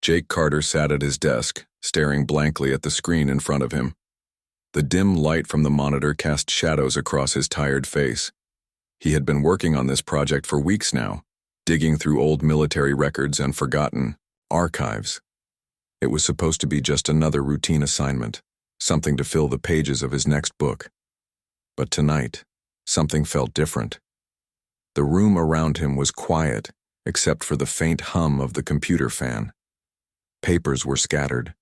Jake Carter sat at his desk, staring blankly at the screen in front of him. The dim light from the monitor cast shadows across his tired face. He had been working on this project for weeks now, digging through old military records and forgotten archives. It was supposed to be just another routine assignment, something to fill the pages of his next book. But tonight, something felt different. The room around him was quiet, except for the faint hum of the computer fan. Papers were scattered.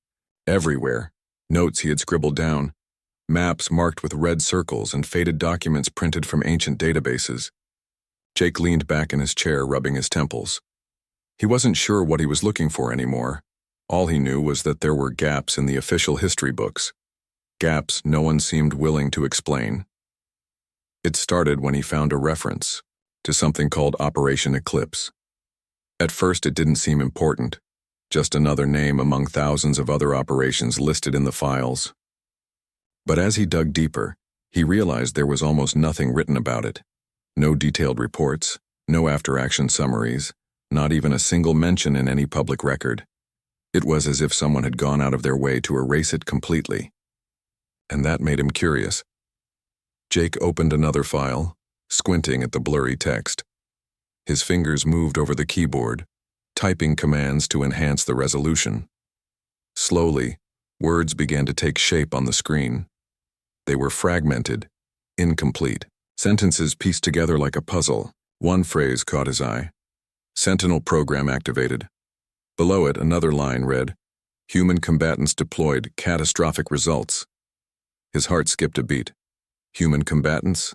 Everywhere, notes he had scribbled down, maps marked with red circles and faded documents printed from ancient databases. Jake leaned back in his chair, rubbing his temples. He wasn't sure what he was looking for anymore. All he knew was that there were gaps in the official history books. Gaps no one seemed willing to explain. It started when he found a reference to something called Operation Eclipse. At first it didn't seem important, just another name among thousands of other operations listed in the files. But as he dug deeper, he realized there was almost nothing written about it. No detailed reports, no after-action summaries, not even a single mention in any public record. It was as if someone had gone out of their way to erase it completely. And that made him curious. Jake opened another file, squinting at the blurry text. His fingers moved over the keyboard, typing commands to enhance the resolution. Slowly, words began to take shape on the screen. They were fragmented, incomplete. Sentences pieced together like a puzzle. One phrase caught his eye. Sentinel program activated. Below it, another line read, "Human combatants deployed, catastrophic results." His heart skipped a beat. Human combatants?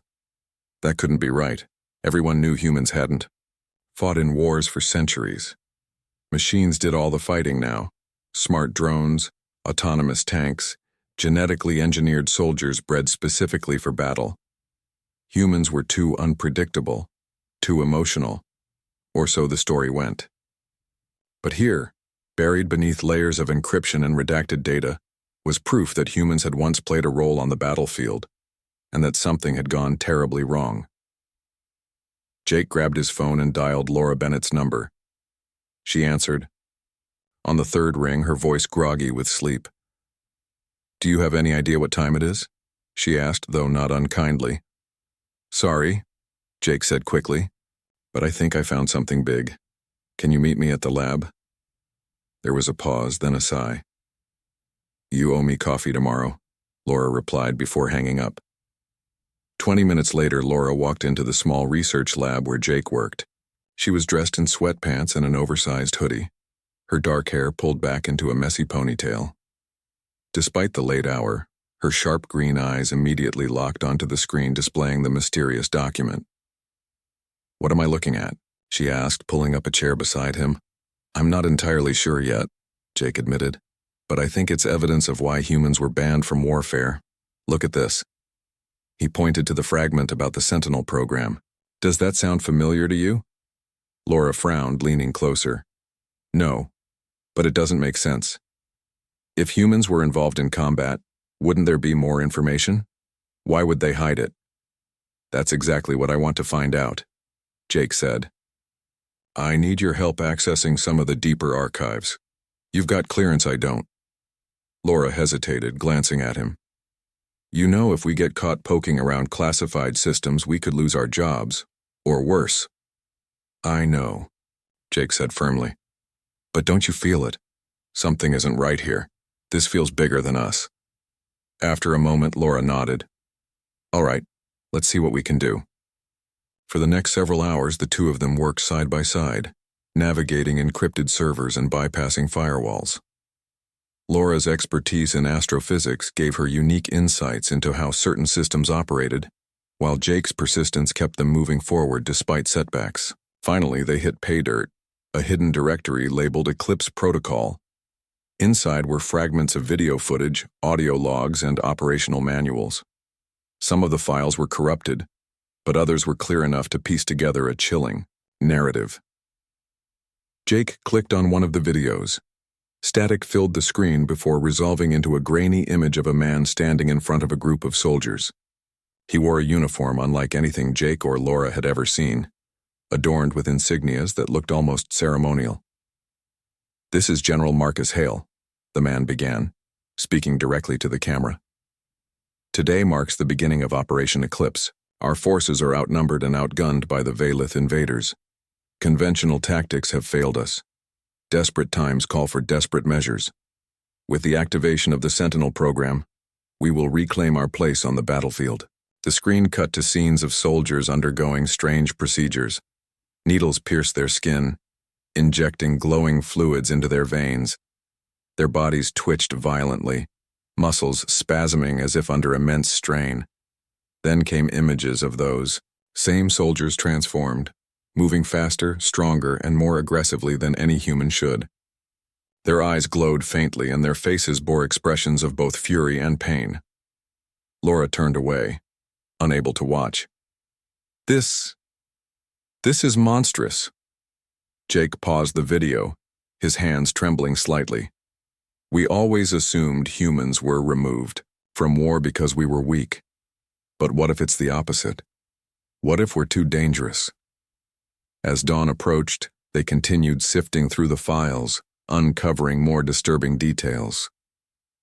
That couldn't be right. Everyone knew humans hadn't fought in wars for centuries. Machines did all the fighting now. Smart drones, autonomous tanks, genetically engineered soldiers bred specifically for battle. Humans were too unpredictable, too emotional, or so the story went. But here, buried beneath layers of encryption and redacted data, was proof that humans had once played a role on the battlefield, and that something had gone terribly wrong. Jake grabbed his phone and dialed Laura Bennett's number. She answered. On the third ring, her voice groggy with sleep. "Do you have any idea what time it is?" she asked, though not unkindly. "Sorry," Jake said quickly, "but I think I found something big. Can you meet me at the lab?" There was a pause, then a sigh. "You owe me coffee tomorrow," Laura replied before hanging up. 20 minutes later, Laura walked into the small research lab where Jake worked. She was dressed in sweatpants and an oversized hoodie, her dark hair pulled back into a messy ponytail. Despite the late hour, her sharp green eyes immediately locked onto the screen displaying the mysterious document. "What am I looking at?" she asked, pulling up a chair beside him. "I'm not entirely sure yet," Jake admitted, "but I think it's evidence of why humans were banned from warfare. Look at this." He pointed to the fragment about the Sentinel program. "Does that sound familiar to you?" Laura frowned, leaning closer. "No, but it doesn't make sense. If humans were involved in combat, wouldn't there be more information? Why would they hide it?" "That's exactly what I want to find out," Jake said. "I need your help accessing some of the deeper archives. You've got clearance I don't." Laura hesitated, glancing at him. "You know, if we get caught poking around classified systems, we could lose our jobs, or worse." "I know," Jake said firmly. "But don't you feel it? Something isn't right here. This feels bigger than us." After a moment, Laura nodded. "All right, let's see what we can do." For the next several hours, the two of them worked side by side, navigating encrypted servers and bypassing firewalls. Laura's expertise in astrophysics gave her unique insights into how certain systems operated, while Jake's persistence kept them moving forward despite setbacks. Finally, they hit pay dirt, a hidden directory labeled Eclipse Protocol. Inside were fragments of video footage, audio logs, and operational manuals. Some of the files were corrupted, but others were clear enough to piece together a chilling narrative. Jake clicked on one of the videos. Static filled the screen before resolving into a grainy image of a man standing in front of a group of soldiers. He wore a uniform unlike anything Jake or Laura had ever seen, adorned with insignias that looked almost ceremonial. "This is General Marcus Hale," the man began, speaking directly to the camera. "Today marks the beginning of Operation Eclipse. Our forces are outnumbered and outgunned by the Valith invaders. Conventional tactics have failed us. Desperate times call for desperate measures. With the activation of the Sentinel program, we will reclaim our place on the battlefield." The screen cut to scenes of soldiers undergoing strange procedures. Needles pierced their skin, injecting glowing fluids into their veins. Their bodies twitched violently, muscles spasming as if under immense strain. Then came images of those same soldiers transformed, moving faster, stronger, and more aggressively than any human should. Their eyes glowed faintly, and their faces bore expressions of both fury and pain. Laura turned away, unable to watch. This is monstrous." Jake paused the video, his hands trembling slightly. "We always assumed humans were removed from war because we were weak. But what if it's the opposite? What if we're too dangerous?" As dawn approached, they continued sifting through the files, uncovering more disturbing details.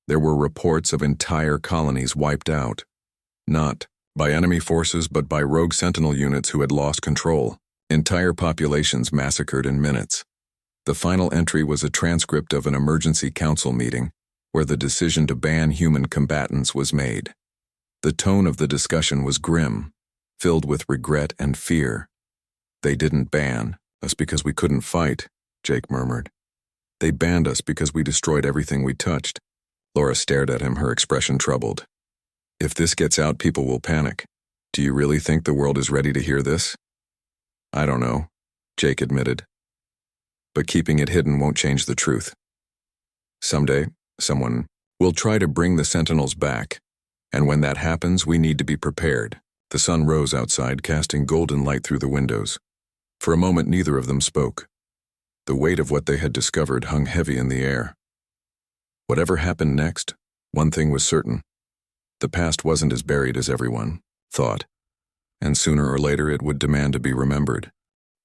There were reports of entire colonies wiped out, not by enemy forces but by rogue Sentinel units who had lost control. Entire populations massacred in minutes. The final entry was a transcript of an emergency council meeting where the decision to ban human combatants was made. The tone of the discussion was grim, filled with regret and fear. "They didn't ban us because we couldn't fight," Jake murmured. "They banned us because we destroyed everything we touched." Laura stared at him, her expression troubled. "If this gets out, people will panic. Do you really think the world is ready to hear this?" "I don't know," Jake admitted. "But keeping it hidden won't change the truth. Someday, someone will try to bring the Sentinels back, and when that happens, we need to be prepared." The sun rose outside, casting golden light through the windows. For a moment, neither of them spoke. The weight of what they had discovered hung heavy in the air. Whatever happened next, one thing was certain. The past wasn't as buried as everyone thought, and sooner or later it would demand to be remembered.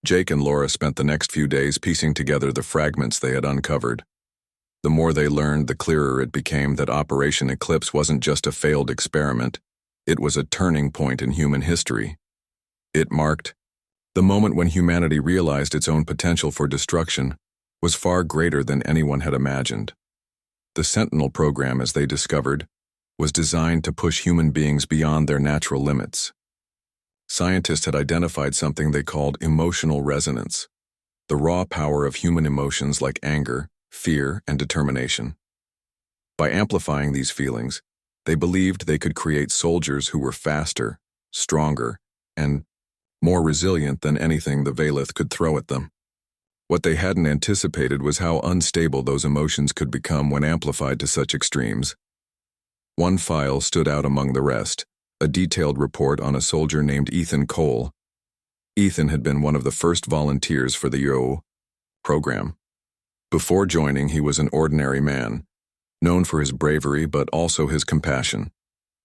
Jake and Laura spent the next few days piecing together the fragments they had uncovered. The more they learned, the clearer it became that Operation Eclipse wasn't just a failed experiment. It was a turning point in human history. It marked the moment when humanity realized its own potential for destruction was far greater than anyone had imagined. The Sentinel program, as they discovered, was designed to push human beings beyond their natural limits. Scientists had identified something they called emotional resonance, the raw power of human emotions like anger, fear, and determination. By amplifying these feelings, they believed they could create soldiers who were faster, stronger, and more resilient than anything the Valith could throw at them. What they hadn't anticipated was how unstable those emotions could become when amplified to such extremes. One file stood out among the rest, a detailed report on a soldier named Ethan Cole. Ethan had been one of the first volunteers for the YO program. Before joining, he was an ordinary man, known for his bravery but also his compassion.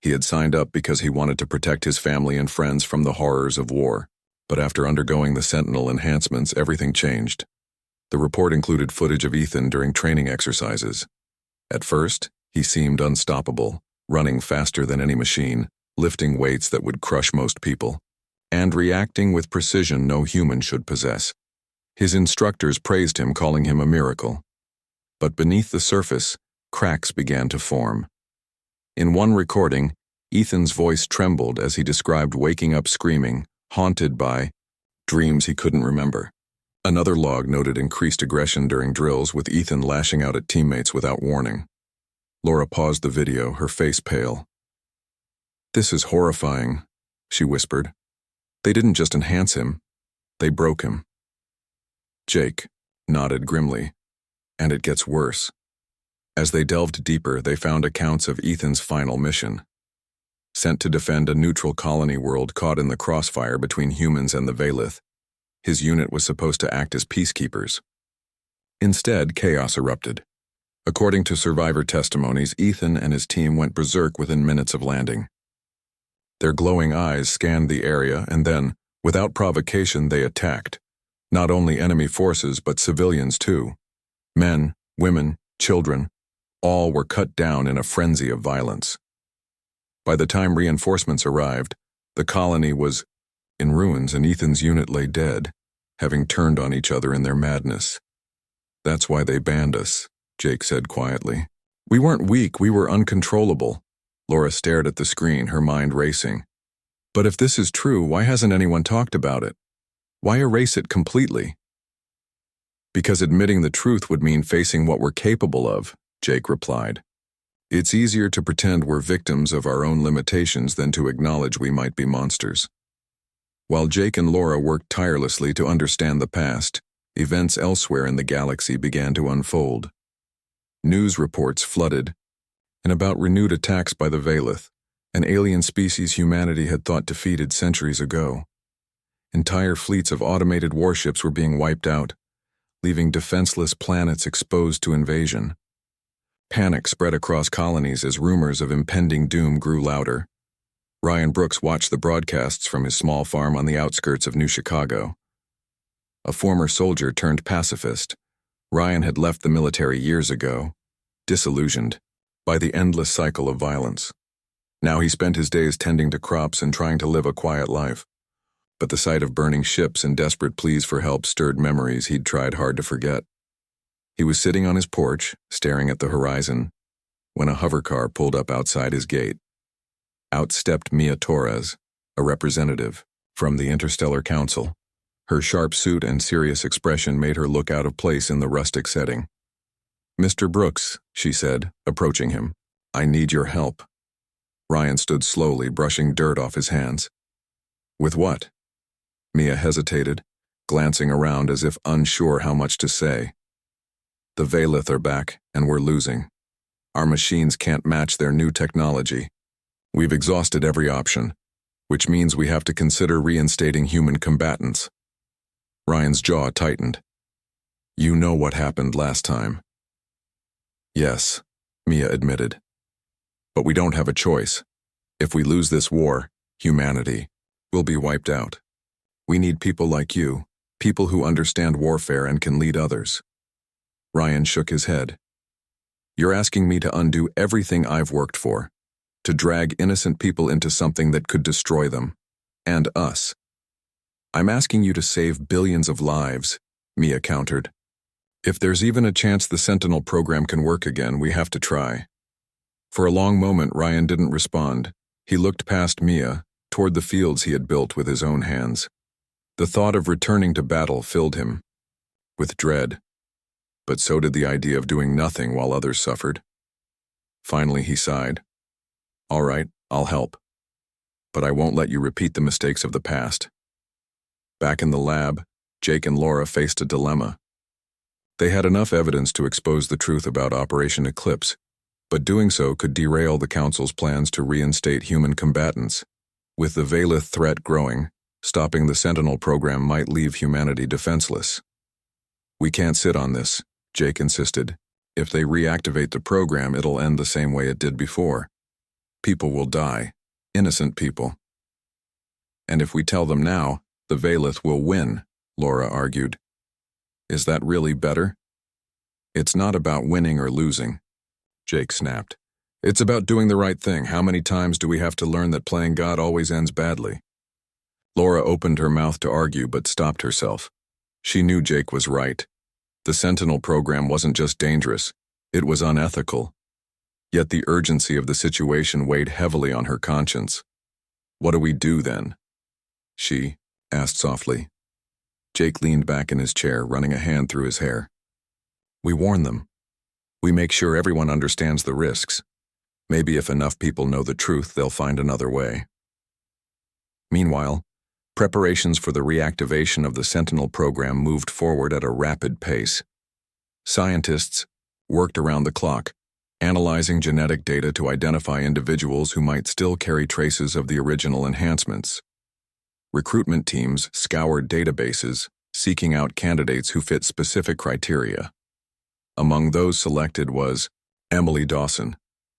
He had signed up because he wanted to protect his family and friends from the horrors of war. But after undergoing the Sentinel enhancements, everything changed. The report included footage of Ethan during training exercises. At first, he seemed unstoppable, running faster than any machine, lifting weights that would crush most people, and reacting with precision no human should possess. His instructors praised him, calling him a miracle. But beneath the surface, cracks began to form. In one recording, Ethan's voice trembled as he described waking up screaming, haunted by dreams he couldn't remember. Another log noted increased aggression during drills, with Ethan lashing out at teammates without warning. Laura paused the video, her face pale. "This is horrifying," she whispered. "They didn't just enhance him, they broke him." Jake nodded grimly. "And it gets worse." As they delved deeper, they found accounts of Ethan's final mission. Sent to defend a neutral colony world caught in the crossfire between humans and the Valith, his unit was supposed to act as peacekeepers. Instead, chaos erupted. According to survivor testimonies, Ethan and his team went berserk within minutes of landing. Their glowing eyes scanned the area, and then, without provocation, they attacked. Not only enemy forces, but civilians too. Men, women, children, all were cut down in a frenzy of violence. By the time reinforcements arrived, the colony was in ruins and Ethan's unit lay dead, having turned on each other in their madness. "That's why they banned us," Jake said quietly. "We weren't weak, we were uncontrollable." Laura stared at the screen, her mind racing. "But if this is true, why hasn't anyone talked about it? Why erase it completely?" "Because admitting the truth would mean facing what we're capable of," Jake replied. "It's easier to pretend we're victims of our own limitations than to acknowledge we might be monsters." While Jake and Laura worked tirelessly to understand the past, events elsewhere in the galaxy began to unfold. News reports flooded, and about renewed attacks by the Valith, an alien species humanity had thought defeated centuries ago. Entire fleets of automated warships were being wiped out, leaving defenseless planets exposed to invasion. Panic spread across colonies as rumors of impending doom grew louder. Ryan Brooks watched the broadcasts from his small farm on the outskirts of New Chicago. A former soldier turned pacifist, Ryan had left the military years ago, disillusioned by the endless cycle of violence. Now he spent his days tending to crops and trying to live a quiet life. But the sight of burning ships and desperate pleas for help stirred memories he'd tried hard to forget. He was sitting on his porch, staring at the horizon, when a hovercar pulled up outside his gate. Out stepped Mia Torres, a representative from the Interstellar Council. Her sharp suit and serious expression made her look out of place in the rustic setting. "Mr. Brooks," she said, approaching him, "I need your help." Ryan stood slowly, brushing dirt off his hands. "With what?" Mia hesitated, glancing around as if unsure how much to say. "The Valith are back, and we're losing. Our machines can't match their new technology. We've exhausted every option, which means we have to consider reinstating human combatants." Ryan's jaw tightened. "You know what happened last time." "Yes," Mia admitted. "But we don't have a choice. If we lose this war, humanity will be wiped out. We need people like you, people who understand warfare and can lead others." Ryan shook his head. "You're asking me to undo everything I've worked for, to drag innocent people into something that could destroy them, and us." "I'm asking you to save billions of lives," Mia countered. "If there's even a chance the Sentinel program can work again, we have to try." For a long moment, Ryan didn't respond. He looked past Mia, toward the fields he had built with his own hands. The thought of returning to battle filled him with dread, but so did the idea of doing nothing while others suffered. Finally, he sighed. "All right, I'll help. But I won't let you repeat the mistakes of the past." Back in the lab, Jake and Laura faced a dilemma. They had enough evidence to expose the truth about Operation Eclipse, but doing so could derail the Council's plans to reinstate human combatants. With the Valith threat growing, stopping the Sentinel program might leave humanity defenseless. "We can't sit on this," Jake insisted. "If they reactivate the program, it'll end the same way it did before. People will die, innocent people. And if we tell them now, the Valith will win," Laura argued. "Is that really better?" "It's not about winning or losing," Jake snapped. "It's about doing the right thing. How many times do we have to learn that playing God always ends badly?" Laura opened her mouth to argue but stopped herself. She knew Jake was right. The Sentinel program wasn't just dangerous, it was unethical. Yet the urgency of the situation weighed heavily on her conscience. "What do we do then?" she asked softly. Jake leaned back in his chair, running a hand through his hair. "We warn them. We make sure everyone understands the risks. Maybe if enough people know the truth, they'll find another way." Meanwhile, preparations for the reactivation of the Sentinel program moved forward at a rapid pace. Scientists worked around the clock, analyzing genetic data to identify individuals who might still carry traces of the original enhancements. Recruitment teams scoured databases, seeking out candidates who fit specific criteria. Among those selected was Emily Dawson,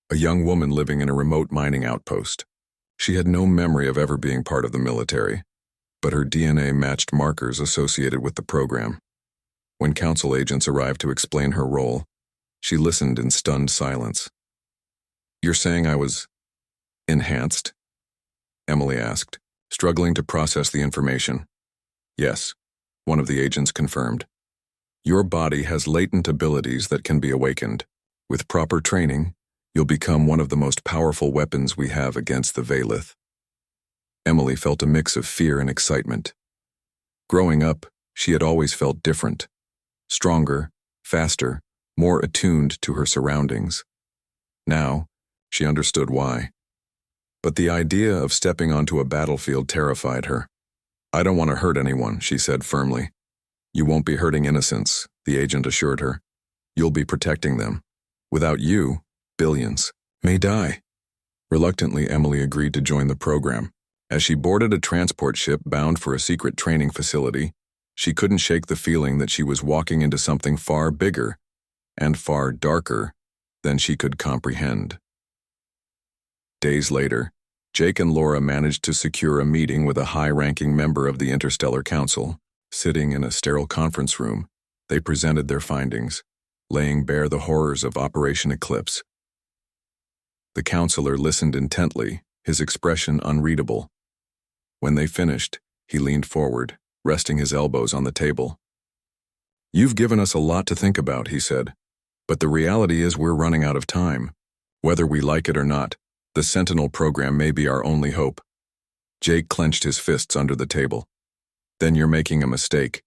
a young woman living in a remote mining outpost. She had no memory of ever being part of the military, but her DNA matched markers associated with the program. When council agents arrived to explain her role, she listened in stunned silence. "You're saying I was enhanced?" Emily asked, struggling to process the information. "Yes," one of the agents confirmed. "Your body has latent abilities that can be awakened. With proper training, you'll become one of the most powerful weapons we have against the Vaylith." Emily felt a mix of fear and excitement. Growing up, she had always felt different. Stronger, faster, more attuned to her surroundings. Now, she understood why. But the idea of stepping onto a battlefield terrified her. "I don't want to hurt anyone," she said firmly. "You won't be hurting innocents," the agent assured her. "You'll be protecting them. Without you, billions may die." Reluctantly, Emily agreed to join the program. As she boarded a transport ship bound for a secret training facility, she couldn't shake the feeling that she was walking into something far bigger and far darker than she could comprehend. Days later, Jake and Laura managed to secure a meeting with a high-ranking member of the Interstellar Council. Sitting in a sterile conference room, they presented their findings, laying bare the horrors of Operation Eclipse. The counselor listened intently, his expression unreadable. When they finished, he leaned forward, resting his elbows on the table. "You've given us a lot to think about," he said, "but the reality is we're running out of time. Whether we like it or not, the Sentinel program may be our only hope." Jake clenched his fists under the table. "Then you're making a mistake.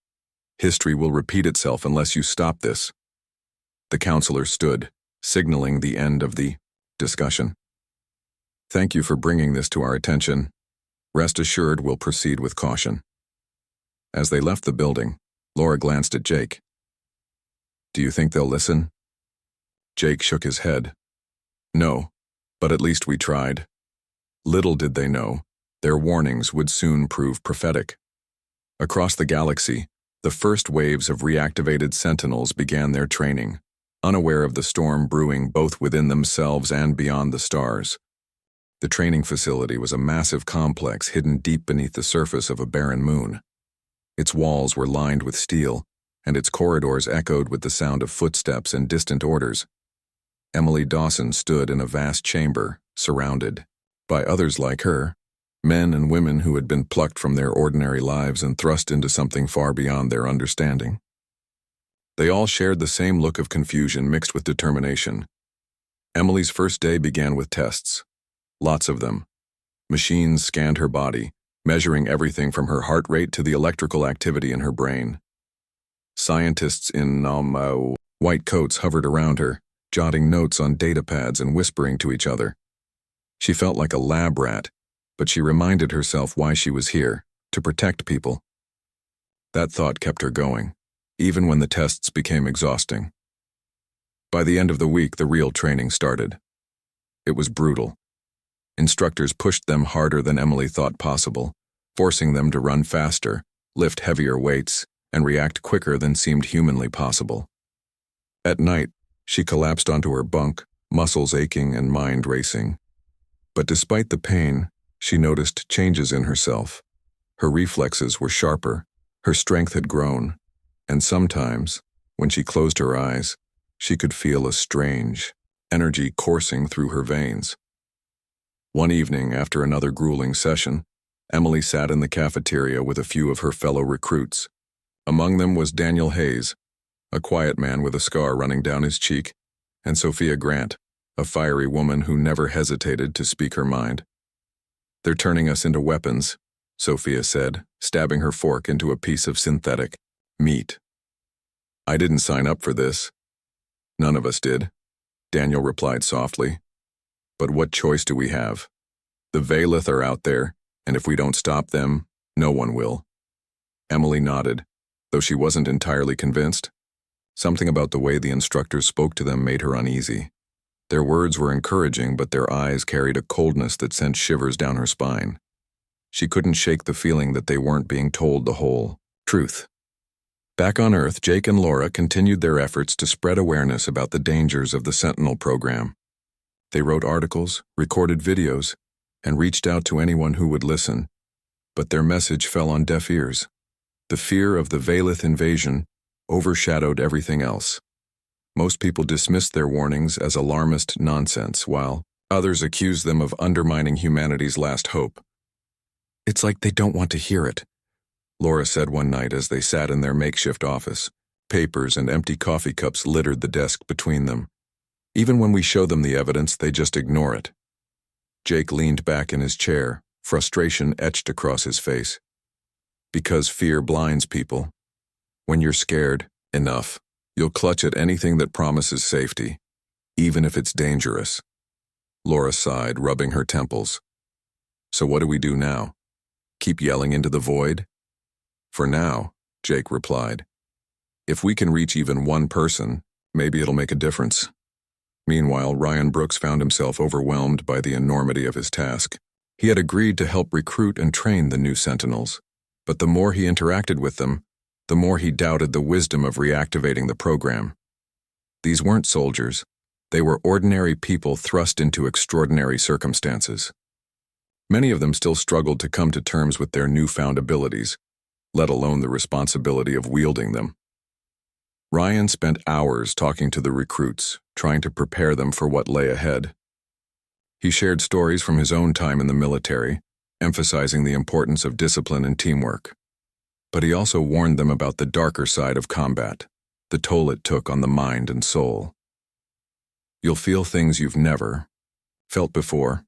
History will repeat itself unless you stop this." The counselor stood, signaling the end of the discussion. "Thank you for bringing this to our attention. Rest assured we'll proceed with caution." As they left the building, Laura glanced at Jake. "Do you think they'll listen?" Jake shook his head. "No, but at least we tried." Little did they know, their warnings would soon prove prophetic. Across the galaxy, the first waves of reactivated Sentinels began their training, unaware of the storm brewing both within themselves and beyond the stars. The training facility was a massive complex hidden deep beneath the surface of a barren moon. Its walls were lined with steel, and its corridors echoed with the sound of footsteps and distant orders. Emily Dawson stood in a vast chamber, surrounded by others like her, men and women who had been plucked from their ordinary lives and thrust into something far beyond their understanding. They all shared the same look of confusion mixed with determination. Emily's first day began with tests. Lots of them. Machines scanned her body, measuring everything from her heart rate to the electrical activity in her brain. Scientists in white coats hovered around her, jotting notes on data pads and whispering to each other. She felt like a lab rat, but she reminded herself why she was here, to protect people. That thought kept her going, even when the tests became exhausting. By the end of the week, the real training started. It was brutal. Instructors pushed them harder than Emily thought possible, forcing them to run faster, lift heavier weights, and react quicker than seemed humanly possible. At night, she collapsed onto her bunk, muscles aching and mind racing. But despite the pain, she noticed changes in herself. Her reflexes were sharper, her strength had grown, and sometimes, when she closed her eyes, she could feel a strange energy coursing through her veins. One evening, after another grueling session, Emily sat in the cafeteria with a few of her fellow recruits. Among them was Daniel Hayes, a quiet man with a scar running down his cheek, and Sophia Grant, a fiery woman who never hesitated to speak her mind. "They're turning us into weapons," Sophia said, stabbing her fork into a piece of synthetic meat. "I didn't sign up for this." "None of us did," Daniel replied softly. "But what choice do we have? The Vaylith are out there, and if we don't stop them, no one will." Emily nodded, though she wasn't entirely convinced. Something about the way the instructors spoke to them made her uneasy. Their words were encouraging, but their eyes carried a coldness that sent shivers down her spine. She couldn't shake the feeling that they weren't being told the whole truth. Back on Earth, Jake and Laura continued their efforts to spread awareness about the dangers of the Sentinel program. They wrote articles, recorded videos, and reached out to anyone who would listen, but their message fell on deaf ears. The fear of the Vaylith invasion, overshadowed everything else. Most people dismissed their warnings as alarmist nonsense, while others accused them of undermining humanity's last hope. "It's like they don't want to hear it," Laura said one night as they sat in their makeshift office. Papers and empty coffee cups littered the desk between them. "Even when we show them the evidence, they just ignore it." Jake leaned back in his chair, frustration etched across his face. "Because fear blinds people. When you're scared enough, you'll clutch at anything that promises safety, even if it's dangerous." Laura sighed, rubbing her temples. "So what do we do now? Keep yelling into the void?" "For now," Jake replied. "If we can reach even one person, maybe it'll make a difference." Meanwhile, Ryan Brooks found himself overwhelmed by the enormity of his task. He had agreed to help recruit and train the new Sentinels, but the more he interacted with them, the more he doubted the wisdom of reactivating the program. These weren't soldiers. They were ordinary people thrust into extraordinary circumstances. Many of them still struggled to come to terms with their newfound abilities, let alone the responsibility of wielding them. Ryan spent hours talking to the recruits, trying to prepare them for what lay ahead. He shared stories from his own time in the military, emphasizing the importance of discipline and teamwork. But he also warned them about the darker side of combat, the toll it took on the mind and soul. "You'll feel things you've never felt before,"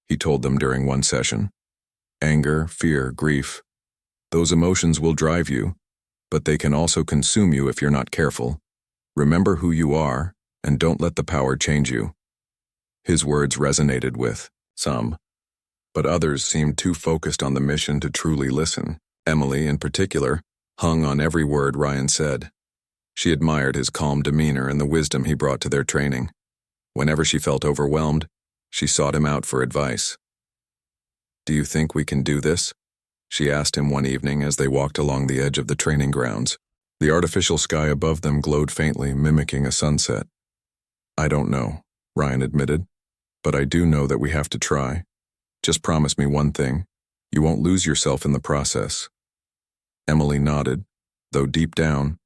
he told them during one session. "Anger, fear, grief. Those emotions will drive you, but they can also consume you if you're not careful. Remember who you are, and don't let the power change you." His words resonated with some, but others seemed too focused on the mission to truly listen. Emily, in particular, hung on every word Ryan said. She admired his calm demeanor and the wisdom he brought to their training. Whenever she felt overwhelmed, she sought him out for advice. "Do you think we can do this?" she asked him one evening as they walked along the edge of the training grounds. The artificial sky above them glowed faintly, mimicking a sunset. "I don't know," Ryan admitted, "but I do know that we have to try. Just promise me one thing. You won't lose yourself in the process." Emily nodded, though deep down,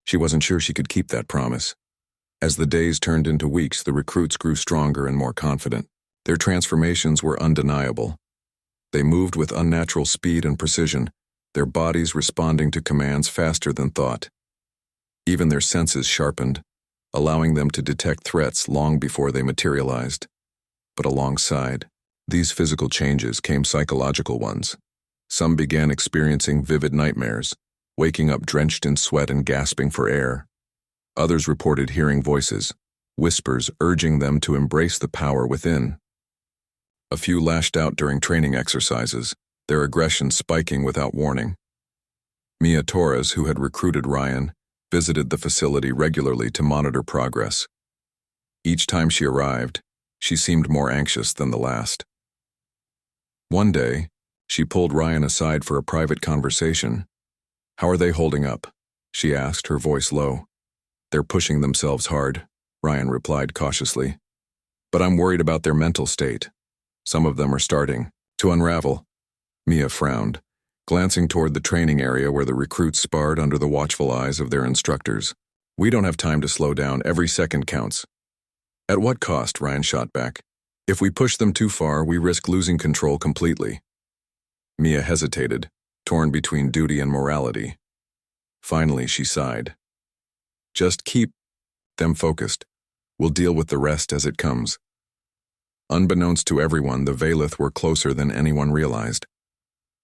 she wasn't sure she could keep that promise. As the days turned into weeks, the recruits grew stronger and more confident. Their transformations were undeniable. They moved with unnatural speed and precision, their bodies responding to commands faster than thought. Even their senses sharpened, allowing them to detect threats long before they materialized. But alongside these physical changes came psychological ones. Some began experiencing vivid nightmares, waking up drenched in sweat and gasping for air. Others reported hearing voices, whispers urging them to embrace the power within. A few lashed out during training exercises, their aggression spiking without warning. Mia Torres, who had recruited Ryan, visited the facility regularly to monitor progress. Each time she arrived, she seemed more anxious than the last. One day, she pulled Ryan aside for a private conversation. "How are they holding up?" she asked, her voice low. "They're pushing themselves hard," Ryan replied cautiously. "But I'm worried about their mental state. Some of them are starting to unravel." Mia frowned, glancing toward the training area where the recruits sparred under the watchful eyes of their instructors. "We don't have time to slow down. Every second counts." "At what cost?" Ryan shot back. "If we push them too far, we risk losing control completely." Mia hesitated, torn between duty and morality. Finally, she sighed. "Just keep them focused. We'll deal with the rest as it comes." Unbeknownst to everyone, the Valith were closer than anyone realized.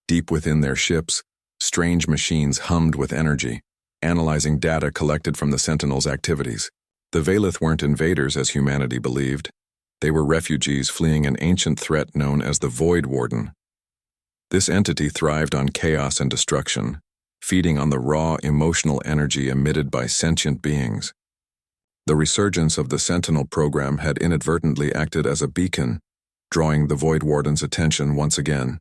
Deep within their ships, strange machines hummed with energy, analyzing data collected from the Sentinels' activities. The Valith weren't invaders as humanity believed. They were refugees fleeing an ancient threat known as the Void Warden. This entity thrived on chaos and destruction, feeding on the raw emotional energy emitted by sentient beings. The resurgence of the Sentinel program had inadvertently acted as a beacon, drawing the Void Warden's attention once again.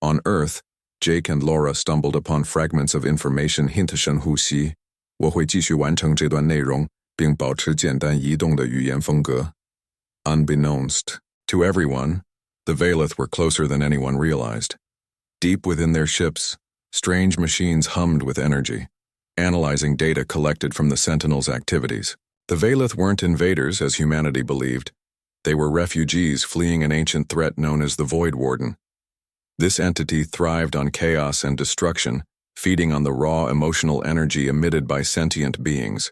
On Earth, Jake and Laura stumbled upon fragments of information hinted呼吸，我会继续完成这段内容，并保持简单移动的语言风格. Unbeknownst to everyone, the Valith were closer than anyone realized. Deep within their ships, strange machines hummed with energy, analyzing data collected from the Sentinels' activities. The Valith weren't invaders, as humanity believed. They were refugees fleeing an ancient threat known as the Void Warden. This entity thrived on chaos and destruction, feeding on the raw emotional energy emitted by sentient beings.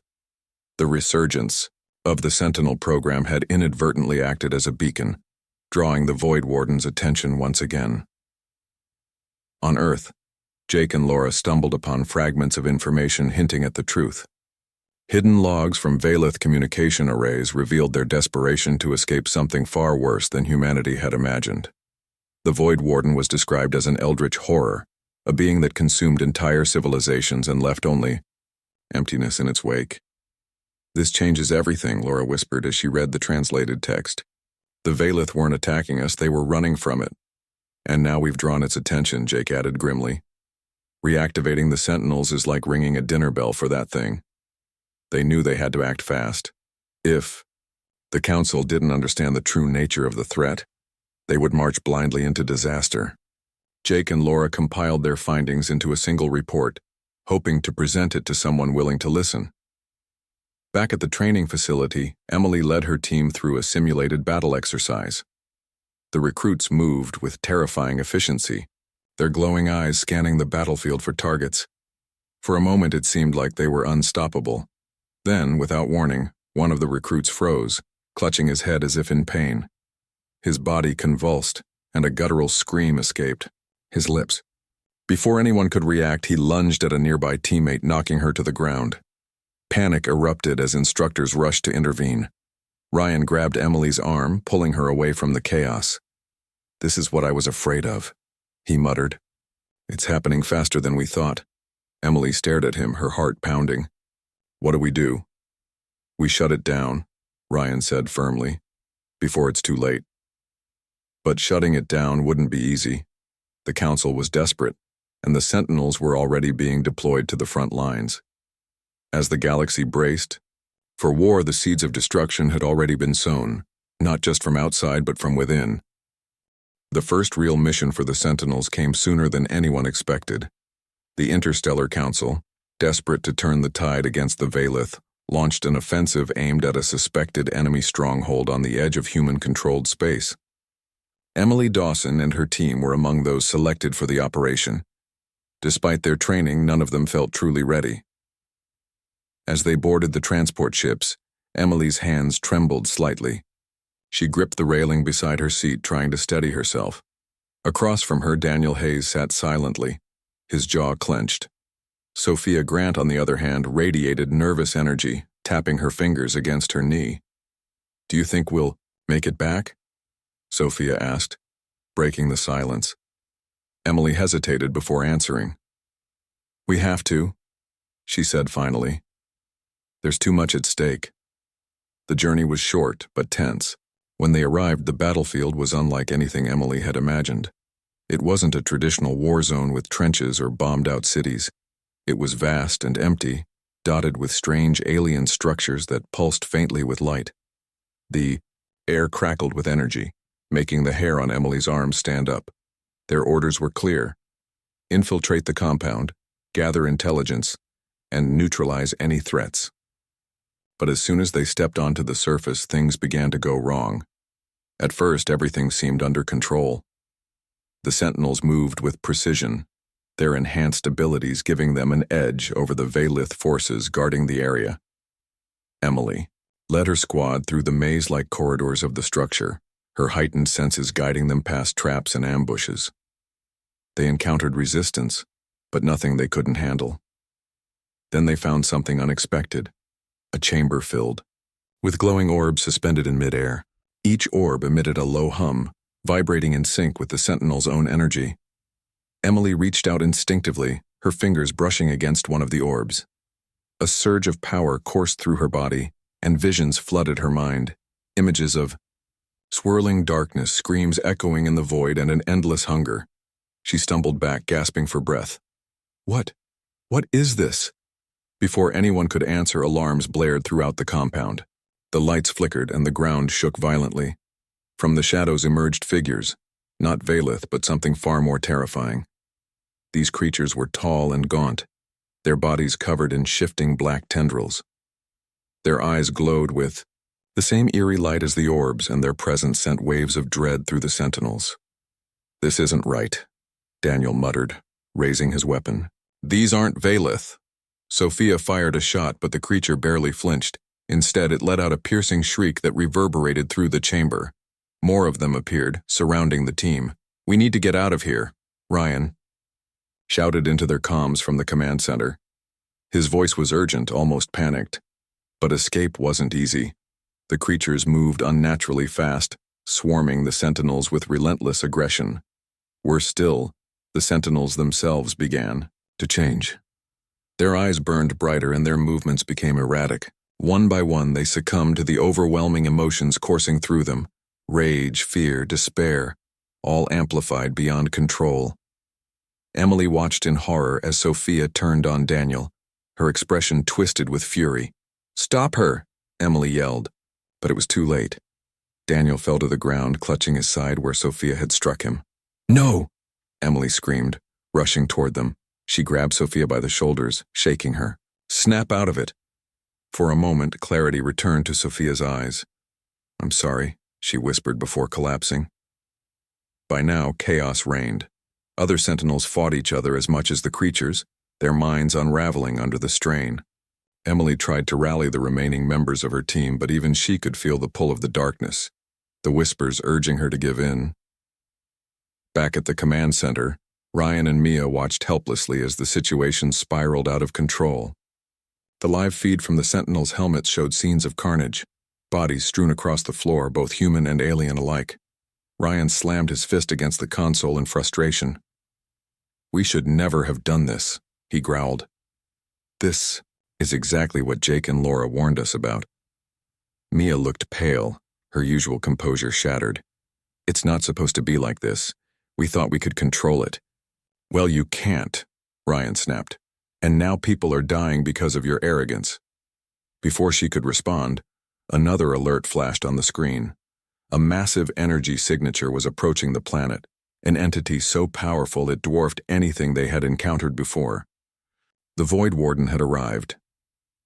The resurgence of the Sentinel program had inadvertently acted as a beacon, drawing the Void Warden's attention once again. On Earth, Jake and Laura stumbled upon fragments of information hinting at the truth. Hidden logs from Valith communication arrays revealed their desperation to escape something far worse than humanity had imagined. The Void Warden was described as an eldritch horror, a being that consumed entire civilizations and left only emptiness in its wake. "This changes everything," Laura whispered as she read the translated text. "The Valith weren't attacking us, they were running from it. And now we've drawn its attention," Jake added grimly. "Reactivating the Sentinels is like ringing a dinner bell for that thing." They knew they had to act fast. If the Council didn't understand the true nature of the threat, they would march blindly into disaster. Jake and Laura compiled their findings into a single report, hoping to present it to someone willing to listen. Back at the training facility, Emily led her team through a simulated battle exercise. The recruits moved with terrifying efficiency, their glowing eyes scanning the battlefield for targets. For a moment it seemed like they were unstoppable. Then, without warning, one of the recruits froze, clutching his head as if in pain. His body convulsed, and a guttural scream escaped. His lips. Before anyone could react, he lunged at a nearby teammate, knocking her to the ground. Panic erupted as instructors rushed to intervene. Ryan grabbed Emily's arm, pulling her away from the chaos. "This is what I was afraid of," he muttered. "It's happening faster than we thought." Emily stared at him, her heart pounding. "What do we do?" "We shut it down," Ryan said firmly, "before it's too late." But shutting it down wouldn't be easy. The Council was desperate, and the Sentinels were already being deployed to the front lines. As the galaxy braced for war, the seeds of destruction had already been sown, not just from outside but from within. The first real mission for the Sentinels came sooner than anyone expected. The Interstellar Council, desperate to turn the tide against the Valith, launched an offensive aimed at a suspected enemy stronghold on the edge of human-controlled space. Emily Dawson and her team were among those selected for the operation. Despite their training, none of them felt truly ready. As they boarded the transport ships, Emily's hands trembled slightly. She gripped the railing beside her seat, trying to steady herself. Across from her, Daniel Hayes sat silently, his jaw clenched. Sophia Grant, on the other hand, radiated nervous energy, tapping her fingers against her knee. "Do you think we'll make it back?" Sophia asked, breaking the silence. Emily hesitated before answering. "We have to," she said finally. "There's too much at stake." The journey was short, but tense. When they arrived, the battlefield was unlike anything Emily had imagined. It wasn't a traditional war zone with trenches or bombed-out cities. It was vast and empty, dotted with strange alien structures that pulsed faintly with light. The air crackled with energy, making the hair on Emily's arms stand up. Their orders were clear: infiltrate the compound, gather intelligence, and neutralize any threats. But as soon as they stepped onto the surface, things began to go wrong. At first, everything seemed under control. The Sentinels moved with precision, their enhanced abilities giving them an edge over the Valith forces guarding the area. Emily led her squad through the maze-like corridors of the structure, her heightened senses guiding them past traps and ambushes. They encountered resistance, but nothing they couldn't handle. Then they found something unexpected. A chamber filled with glowing orbs suspended in midair. Each orb emitted a low hum, vibrating in sync with the Sentinel's own energy. Emily reached out instinctively, her fingers brushing against one of the orbs. A surge of power coursed through her body, and visions flooded her mind. Images of swirling darkness, screams echoing in the void, and an endless hunger. She stumbled back, gasping for breath. What is this?" Before anyone could answer, alarms blared throughout the compound. The lights flickered and the ground shook violently. From the shadows emerged figures, not Valith, but something far more terrifying. These creatures were tall and gaunt, their bodies covered in shifting black tendrils. Their eyes glowed with the same eerie light as the orbs, and their presence sent waves of dread through the sentinels. "This isn't right," Daniel muttered, raising his weapon. "These aren't Valith." Sophia fired a shot, but the creature barely flinched. Instead, it let out a piercing shriek that reverberated through the chamber. More of them appeared, surrounding the team. "We need to get out of here," Ryan shouted into their comms from the command center. His voice was urgent, almost panicked. But escape wasn't easy. The creatures moved unnaturally fast, swarming the sentinels with relentless aggression. Worse still, the sentinels themselves began to change. Their eyes burned brighter and their movements became erratic. One by one, they succumbed to the overwhelming emotions coursing through them. Rage, fear, despair, all amplified beyond control. Emily watched in horror as Sophia turned on Daniel, her expression twisted with fury. "Stop her!" Emily yelled, but it was too late. Daniel fell to the ground, clutching his side where Sophia had struck him. "No!" Emily screamed, rushing toward them. She grabbed Sophia by the shoulders, shaking her. "Snap out of it!" For a moment, clarity returned to Sophia's eyes. "I'm sorry," she whispered before collapsing. By now, chaos reigned. Other sentinels fought each other as much as the creatures, their minds unraveling under the strain. Emily tried to rally the remaining members of her team, but even she could feel the pull of the darkness, the whispers urging her to give in. Back at the command center, Ryan and Mia watched helplessly as the situation spiraled out of control. The live feed from the sentinels' helmets showed scenes of carnage, bodies strewn across the floor, both human and alien alike. Ryan slammed his fist against the console in frustration. "We should never have done this," he growled. "This is exactly what Jake and Laura warned us about." Mia looked pale, her usual composure shattered. "It's not supposed to be like this. We thought we could control it." "Well, you can't," Ryan snapped. "And now people are dying because of your arrogance." Before she could respond, another alert flashed on the screen. A massive energy signature was approaching the planet, an entity so powerful it dwarfed anything they had encountered before. The Void Warden had arrived.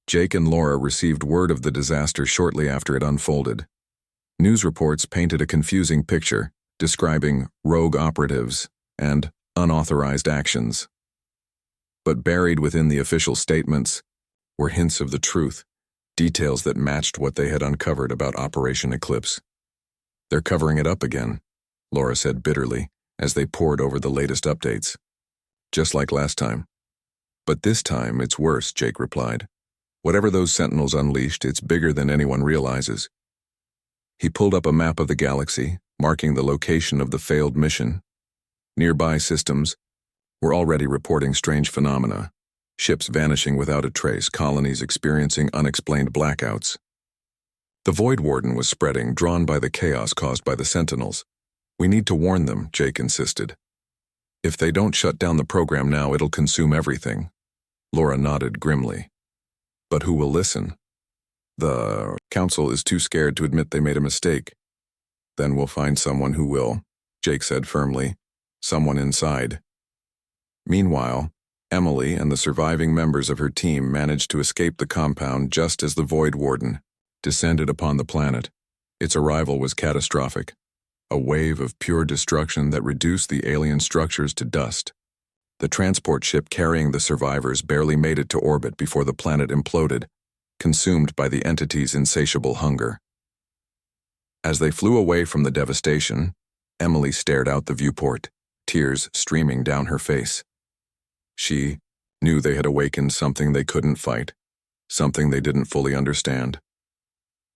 Jake and Laura received word of the disaster shortly after it unfolded. News reports painted a confusing picture, describing rogue operatives and unauthorized actions. But buried within the official statements were hints of the truth, details that matched what they had uncovered about Operation Eclipse. "They're covering it up again," Laura said bitterly, as they pored over the latest updates. "Just like last time." "But this time it's worse," Jake replied. "Whatever those sentinels unleashed, it's bigger than anyone realizes." He pulled up a map of the galaxy, marking the location of the failed mission. Nearby systems were already reporting strange phenomena, ships vanishing without a trace, colonies experiencing unexplained blackouts. The Void Warden was spreading, drawn by the chaos caused by the sentinels. "We need to warn them," Jake insisted. "If they don't shut down the program now, it'll consume everything." Laura nodded grimly. "But who will listen?" "The council is too scared to admit they made a mistake." "Then we'll find someone who will," Jake said firmly. "Someone inside." Meanwhile, Emily and the surviving members of her team managed to escape the compound just as the Void Warden descended upon the planet. Its arrival was catastrophic, a wave of pure destruction that reduced the alien structures to dust. The transport ship carrying the survivors barely made it to orbit before the planet imploded, consumed by the entity's insatiable hunger. As they flew away from the devastation, Emily stared out the viewport, tears streaming down her face. She knew they had awakened something they couldn't fight, something they didn't fully understand.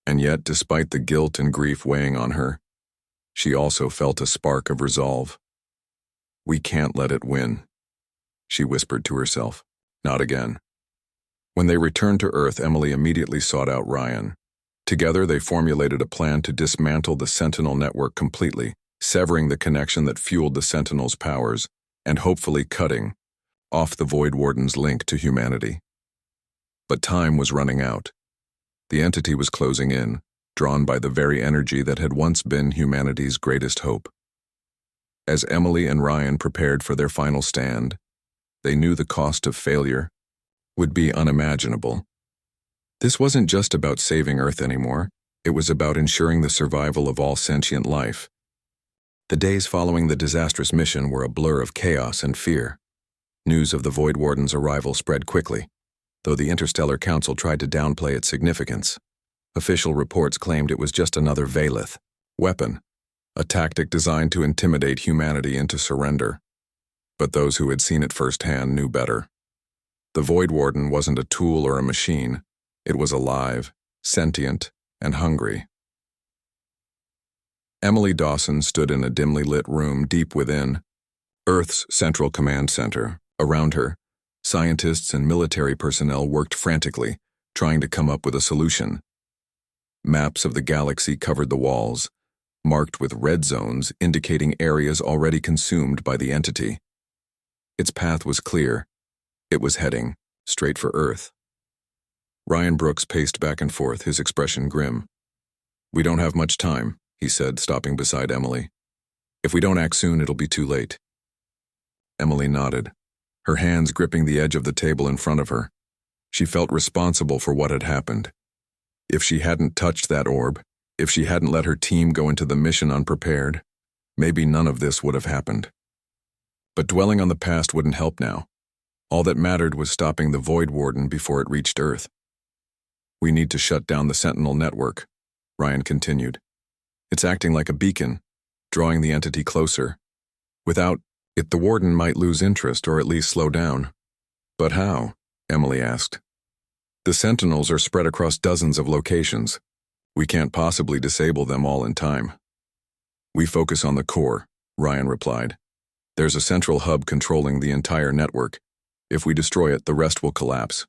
And yet, despite the guilt and grief weighing on her, she also felt a spark of resolve. "We can't let it win," she whispered to herself. "Not again." When they returned to Earth, Emily immediately sought out Ryan. Together, they formulated a plan to dismantle the Sentinel network completely, severing the connection that fueled the Sentinel's powers, and hopefully cutting off the Void Warden's link to humanity. But time was running out. The entity was closing in, drawn by the very energy that had once been humanity's greatest hope. As Emily and Ryan prepared for their final stand, they knew the cost of failure would be unimaginable. This wasn't just about saving Earth anymore, it was about ensuring the survival of all sentient life. The days following the disastrous mission were a blur of chaos and fear. News of the Void Warden's arrival spread quickly, though the Interstellar Council tried to downplay its significance. Official reports claimed it was just another Valith weapon, a tactic designed to intimidate humanity into surrender. But those who had seen it firsthand knew better. The Void Warden wasn't a tool or a machine. It was alive, sentient, and hungry. Emily Dawson stood in a dimly lit room deep within Earth's Central Command Center. Around her, scientists and military personnel worked frantically, trying to come up with a solution. Maps of the galaxy covered the walls, marked with red zones indicating areas already consumed by the entity. Its path was clear. It was heading straight for Earth. Ryan Brooks paced back and forth, his expression grim. "We don't have much time," he said, stopping beside Emily. "If we don't act soon, it'll be too late." Emily nodded, her hands gripping the edge of the table in front of her. She felt responsible for what had happened. If she hadn't touched that orb, if she hadn't let her team go into the mission unprepared, maybe none of this would have happened. But dwelling on the past wouldn't help now. All that mattered was stopping the Void Warden before it reached Earth. "We need to shut down the Sentinel network," Ryan continued. "It's acting like a beacon, drawing the entity closer. Without it, the Warden might lose interest or at least slow down." "But how?" Emily asked. "The Sentinels are spread across dozens of locations. We can't possibly disable them all in time." "We focus on the core," Ryan replied. "There's a central hub controlling the entire network. If we destroy it, the rest will collapse."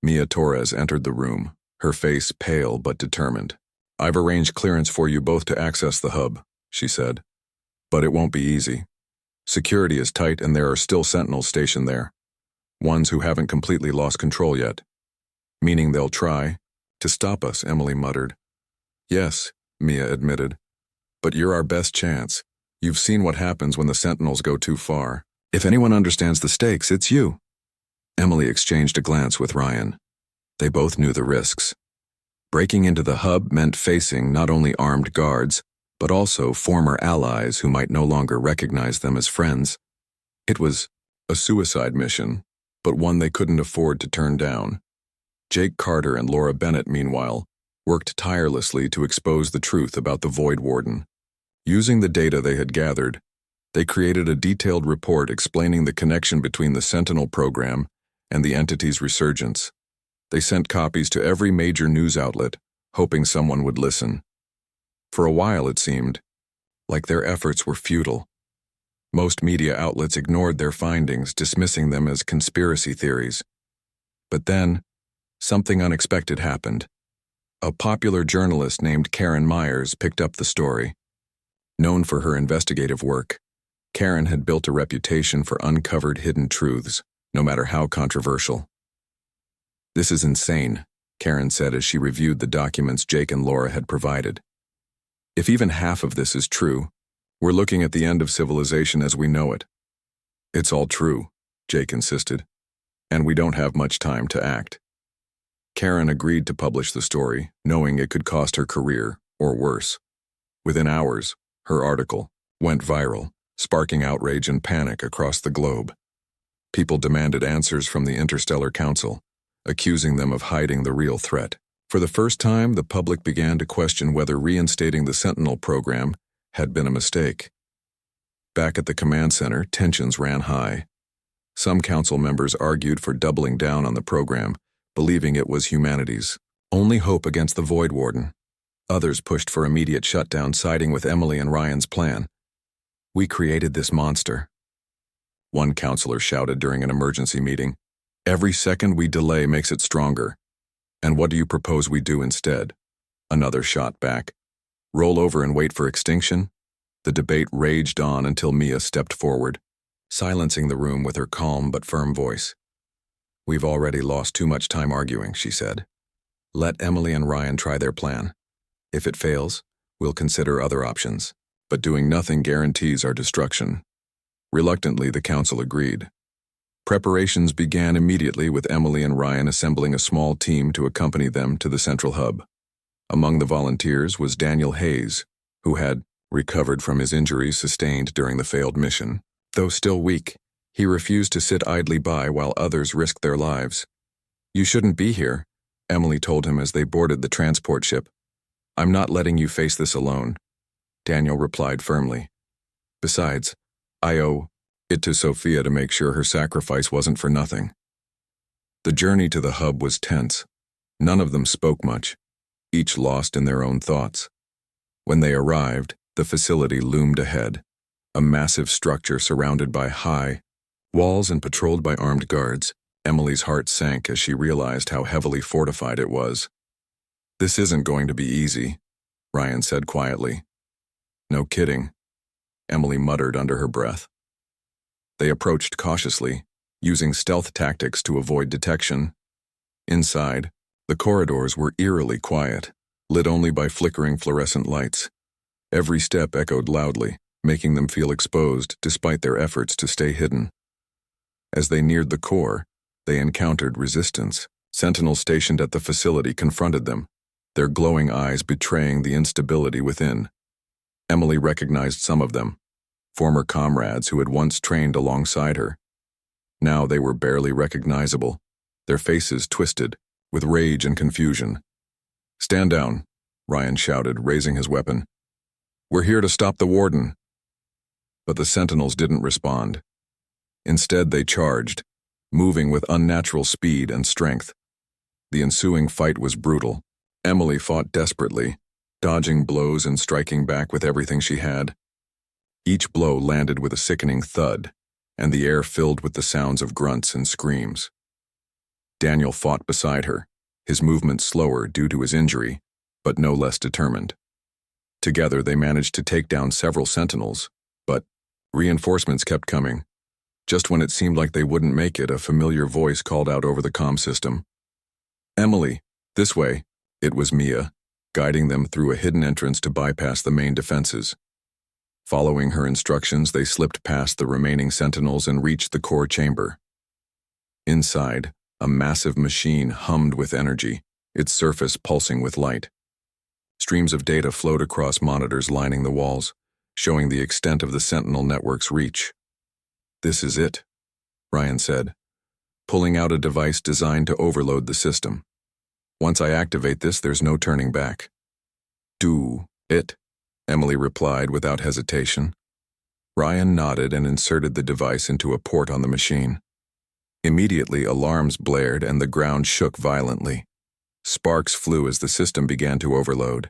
Mia Torres entered the room, her face pale but determined. "I've arranged clearance for you both to access the hub," she said. "But it won't be easy. Security is tight and there are still Sentinels stationed there. Ones who haven't completely lost control yet. Meaning they'll try to stop us," Emily muttered. "Yes," Mia admitted. "But you're our best chance. You've seen what happens when the Sentinels go too far. If anyone understands the stakes, it's you." Emily exchanged a glance with Ryan. They both knew the risks. Breaking into the hub meant facing not only armed guards, but also former allies who might no longer recognize them as friends. It was a suicide mission, but one they couldn't afford to turn down. Jake Carter and Laura Bennett, meanwhile, worked tirelessly to expose the truth about the Void Warden. Using the data they had gathered, they created a detailed report explaining the connection between the Sentinel program and the entity's resurgence. They sent copies to every major news outlet, hoping someone would listen. For a while, it seemed like their efforts were futile. Most media outlets ignored their findings, dismissing them as conspiracy theories. But then, something unexpected happened. A popular journalist named Karen Myers picked up the story. Known for her investigative work, Karen had built a reputation for uncovered hidden truths, no matter how controversial. "This is insane," Karen said as she reviewed the documents Jake and Laura had provided. "If even half of this is true, we're looking at the end of civilization as we know it." "It's all true," Jake insisted, "and we don't have much time to act." Karen agreed to publish the story, knowing it could cost her career, or worse. Within hours, her article went viral, sparking outrage and panic across the globe. People demanded answers from the Interstellar Council, accusing them of hiding the real threat. For the first time, the public began to question whether reinstating the Sentinel program had been a mistake. Back at the command center, tensions ran high. Some council members argued for doubling down on the program, believing it was humanity's only hope against the Void Warden. Others pushed for immediate shutdown, siding with Emily and Ryan's plan. "We created this monster," one counselor shouted during an emergency meeting. "Every second we delay makes it stronger. And what do you propose we do instead?" Another shot back. "Roll over and wait for extinction?" The debate raged on until Mia stepped forward, silencing the room with her calm but firm voice. "We've already lost too much time arguing," she said. "Let Emily and Ryan try their plan. If it fails, we'll consider other options. But doing nothing guarantees our destruction." Reluctantly, the council agreed. Preparations began immediately with Emily and Ryan assembling a small team to accompany them to the central hub. Among the volunteers was Daniel Hayes, who had recovered from his injuries sustained during the failed mission. Though still weak, he refused to sit idly by while others risked their lives. "You shouldn't be here," Emily told him as they boarded the transport ship. "I'm not letting you face this alone," Daniel replied firmly. "Besides, I owe it to Sophia to make sure her sacrifice wasn't for nothing." The journey to the hub was tense. None of them spoke much, each lost in their own thoughts. When they arrived, the facility loomed ahead, a massive structure surrounded by high walls and patrolled by armed guards. Emily's heart sank as she realized how heavily fortified it was. "This isn't going to be easy," Ryan said quietly. "No kidding," Emily muttered under her breath. They approached cautiously, using stealth tactics to avoid detection. Inside, the corridors were eerily quiet, lit only by flickering fluorescent lights. Every step echoed loudly, making them feel exposed despite their efforts to stay hidden. As they neared the core, they encountered resistance. Sentinels stationed at the facility confronted them, their glowing eyes betraying the instability within. Emily recognized some of them, former comrades who had once trained alongside her. Now they were barely recognizable, their faces twisted with rage and confusion. "Stand down," Ryan shouted, raising his weapon. "We're here to stop the warden." But the sentinels didn't respond. Instead, they charged, moving with unnatural speed and strength. The ensuing fight was brutal. Emily fought desperately, dodging blows and striking back with everything she had. Each blow landed with a sickening thud, and the air filled with the sounds of grunts and screams. Daniel fought beside her, his movements slower due to his injury, but no less determined. Together they managed to take down several sentinels, but reinforcements kept coming. Just when it seemed like they wouldn't make it, a familiar voice called out over the comm system. "Emily, this way." It was Mia, guiding them through a hidden entrance to bypass the main defenses. Following her instructions, they slipped past the remaining sentinels and reached the core chamber. Inside, a massive machine hummed with energy, its surface pulsing with light. Streams of data flowed across monitors lining the walls, showing the extent of the Sentinel network's reach. "This is it," Ryan said, pulling out a device designed to overload the system. "Once I activate this, there's no turning back." "Do it," Emily replied without hesitation. Ryan nodded and inserted the device into a port on the machine. Immediately, alarms blared and the ground shook violently. Sparks flew as the system began to overload.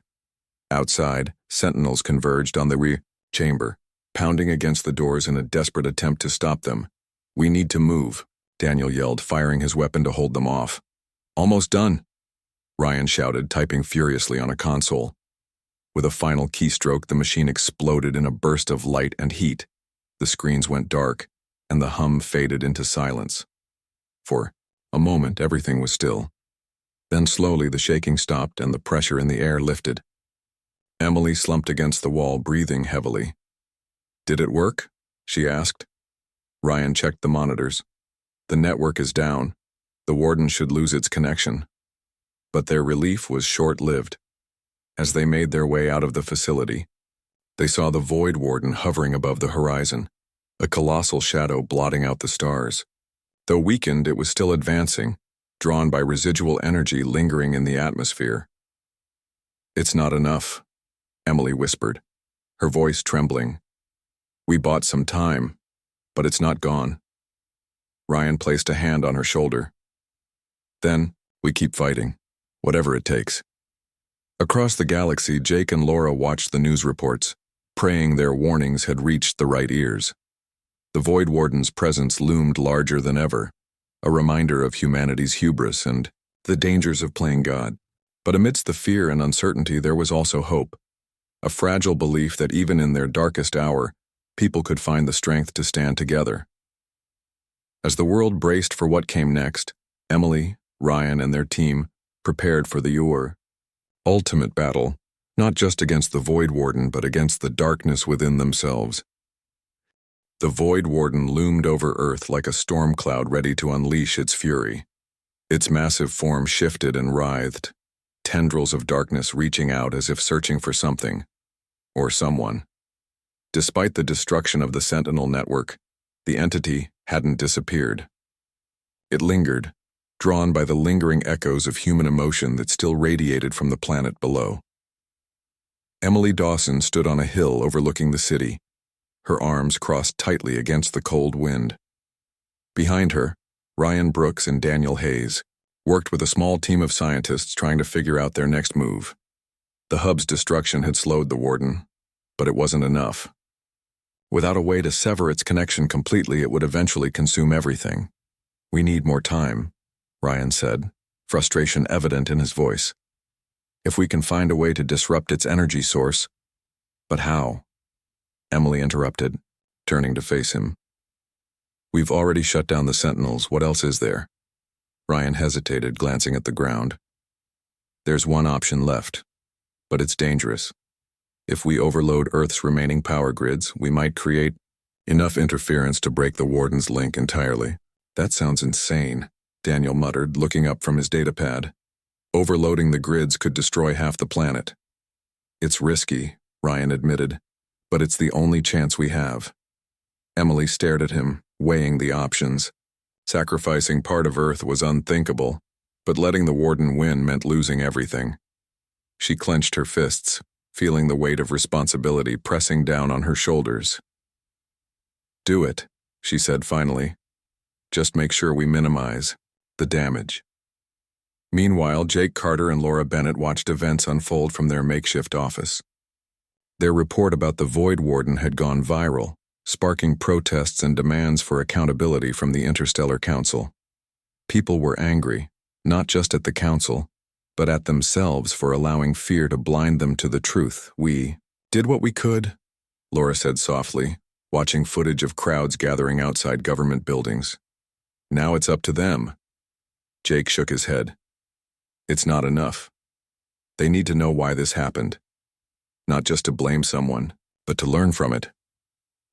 Outside, sentinels converged on the rear chamber, pounding against the doors in a desperate attempt to stop them. "We need to move," Daniel yelled, firing his weapon to hold them off. "Almost done," Ryan shouted, typing furiously on a console. With a final keystroke, the machine exploded in a burst of light and heat. The screens went dark, and the hum faded into silence. For a moment, everything was still. Then slowly the shaking stopped and the pressure in the air lifted. Emily slumped against the wall, breathing heavily. "Did it work?" she asked. Ryan checked the monitors. "The network is down. The warden should lose its connection." But their relief was short-lived. As they made their way out of the facility, they saw the Void Warden hovering above the horizon, a colossal shadow blotting out the stars. Though weakened, it was still advancing, drawn by residual energy lingering in the atmosphere. "It's not enough," Emily whispered, her voice trembling. "We bought some time, but it's not gone." Ryan placed a hand on her shoulder. "Then, we keep fighting, whatever it takes." Across the galaxy, Jake and Laura watched the news reports, praying their warnings had reached the right ears. The Void Warden's presence loomed larger than ever, a reminder of humanity's hubris and the dangers of playing God. But amidst the fear and uncertainty, there was also hope, a fragile belief that even in their darkest hour, people could find the strength to stand together. As the world braced for what came next, Emily, Ryan, and their team prepared for the ultimate battle, not just against the Void Warden, but against the darkness within themselves. The Void Warden loomed over Earth like a storm cloud ready to unleash its fury. Its massive form shifted and writhed, tendrils of darkness reaching out as if searching for something, or someone. Despite the destruction of the Sentinel network, the entity hadn't disappeared. It lingered, drawn by the lingering echoes of human emotion that still radiated from the planet below. Emily Dawson stood on a hill overlooking the city, her arms crossed tightly against the cold wind. Behind her, Ryan Brooks and Daniel Hayes worked with a small team of scientists trying to figure out their next move. The hub's destruction had slowed the Warden, but it wasn't enough. Without a way to sever its connection completely, it would eventually consume everything. "We need more time," Ryan said, frustration evident in his voice. "If we can find a way to disrupt its energy source." "But how?" Emily interrupted, turning to face him. "We've already shut down the Sentinels. What else is there?" Ryan hesitated, glancing at the ground. "There's one option left, but it's dangerous. If we overload Earth's remaining power grids, we might create enough interference to break the Warden's link entirely." "That sounds insane," Daniel muttered, looking up from his datapad. "Overloading the grids could destroy half the planet." "It's risky," Ryan admitted, "but it's the only chance we have." Emily stared at him, weighing the options. Sacrificing part of Earth was unthinkable, but letting the Warden win meant losing everything. She clenched her fists, feeling the weight of responsibility pressing down on her shoulders. "Do it," she said finally. "Just make sure we minimize the damage." Meanwhile, Jake Carter and Laura Bennett watched events unfold from their makeshift office. Their report about the Void Warden had gone viral, sparking protests and demands for accountability from the Interstellar Council. People were angry, not just at the Council, but at themselves for allowing fear to blind them to the truth. "We did what we could," Laura said softly, watching footage of crowds gathering outside government buildings. "Now it's up to them." Jake shook his head. "It's not enough. They need to know why this happened. Not just to blame someone, but to learn from it."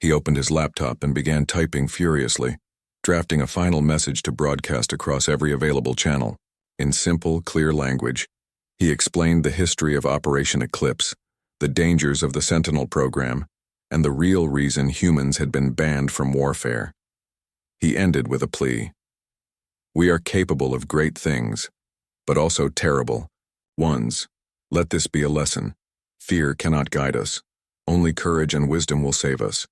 He opened his laptop and began typing furiously, drafting a final message to broadcast across every available channel. In simple, clear language, he explained the history of Operation Eclipse, the dangers of the Sentinel program, and the real reason humans had been banned from warfare. He ended with a plea. "We are capable of great things, but also terrible ones. Let this be a lesson. Fear cannot guide us. Only courage and wisdom will save us."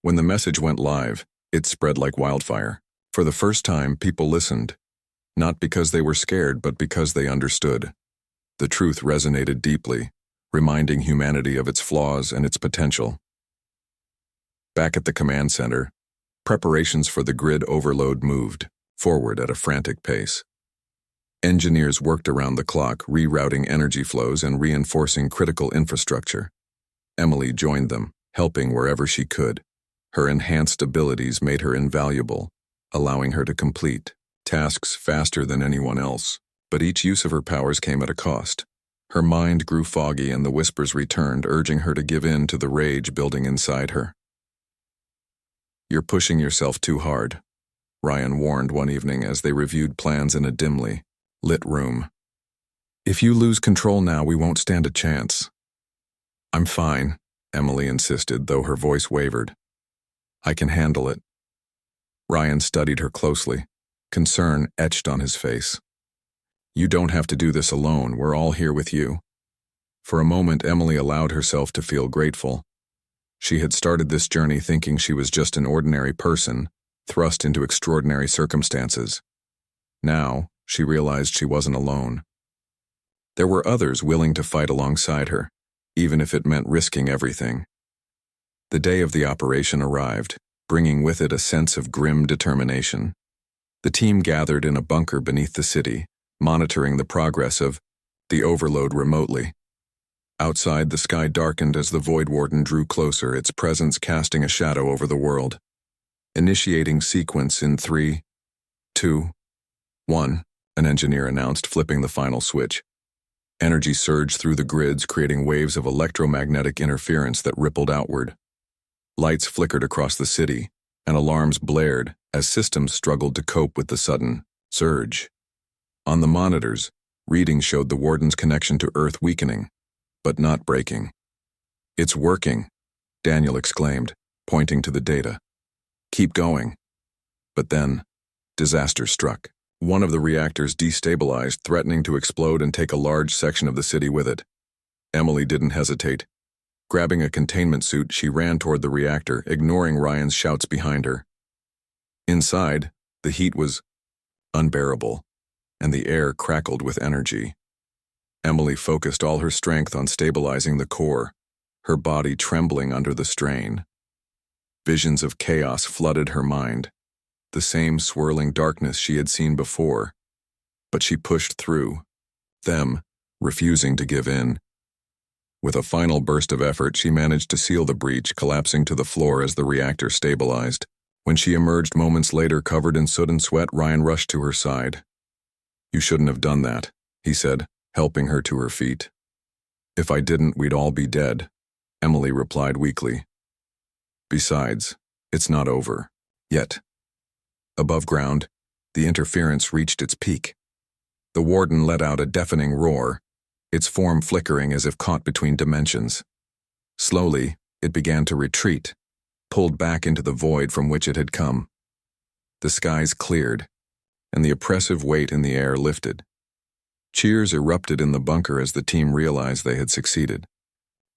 When the message went live, it spread like wildfire. For the first time, people listened. Not because they were scared, but because they understood. The truth resonated deeply, reminding humanity of its flaws and its potential. Back at the command center, preparations for the grid overload moved forward at a frantic pace. Engineers worked around the clock, rerouting energy flows and reinforcing critical infrastructure. Emily joined them, helping wherever she could. Her enhanced abilities made her invaluable, allowing her to complete tasks faster than anyone else. But each use of her powers came at a cost. Her mind grew foggy and the whispers returned, urging her to give in to the rage building inside her. "You're pushing yourself too hard," Ryan warned one evening as they reviewed plans in a dimly lit room. "If you lose control now, we won't stand a chance." "I'm fine," Emily insisted, though her voice wavered. "I can handle it." Ryan studied her closely, concern etched on his face. "You don't have to do this alone. We're all here with you." For a moment, Emily allowed herself to feel grateful. She had started this journey thinking she was just an ordinary person, thrust into extraordinary circumstances. Now, she realized she wasn't alone. There were others willing to fight alongside her, even if it meant risking everything. The day of the operation arrived, bringing with it a sense of grim determination. The team gathered in a bunker beneath the city, monitoring the progress of the overload remotely. Outside, the sky darkened as the Void Warden drew closer, its presence casting a shadow over the world. "Initiating sequence in 3, 2, 1, an engineer announced, flipping the final switch. Energy surged through the grids, creating waves of electromagnetic interference that rippled outward. Lights flickered across the city, and alarms blared as systems struggled to cope with the sudden surge. On the monitors, readings showed the warden's connection to Earth weakening, but not breaking. "It's working," Daniel exclaimed, pointing to the data. "Keep going." But then, disaster struck. One of the reactors destabilized, threatening to explode and take a large section of the city with it. Emily didn't hesitate. Grabbing a containment suit, she ran toward the reactor, ignoring Ryan's shouts behind her. Inside, the heat was unbearable, and the air crackled with energy. Emily focused all her strength on stabilizing the core, her body trembling under the strain. Visions of chaos flooded her mind, the same swirling darkness she had seen before. But she pushed through, them refusing to give in. With a final burst of effort, she managed to seal the breach, collapsing to the floor as the reactor stabilized. When she emerged moments later covered in soot and sweat, Ryan rushed to her side. "You shouldn't have done that," he said, helping her to her feet. "If I didn't, we'd all be dead," Emily replied weakly. "Besides, it's not over. Yet." Above ground, the interference reached its peak. The warden let out a deafening roar, its form flickering as if caught between dimensions. Slowly, it began to retreat, pulled back into the void from which it had come. The skies cleared, and the oppressive weight in the air lifted. Cheers erupted in the bunker as the team realized they had succeeded.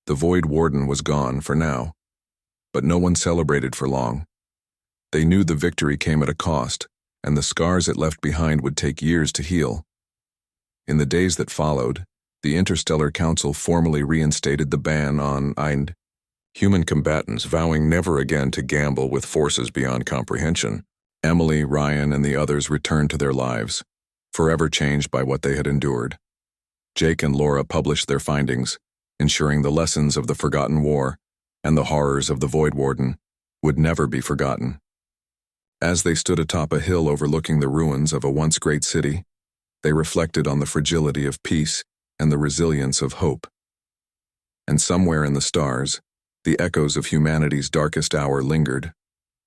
The Void Warden was gone for now, but no one celebrated for long. They knew the victory came at a cost, and the scars it left behind would take years to heal. In the days that followed, the Interstellar Council formally reinstated the ban on human combatants, vowing never again to gamble with forces beyond comprehension. Emily, Ryan, and the others returned to their lives, forever changed by what they had endured. Jake and Laura published their findings, ensuring the lessons of the Forgotten War and the horrors of the Void Warden would never be forgotten. As they stood atop a hill overlooking the ruins of a once great city, they reflected on the fragility of peace and the resilience of hope. And somewhere in the stars, the echoes of humanity's darkest hour lingered,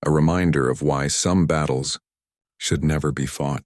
a reminder of why some battles should never be fought.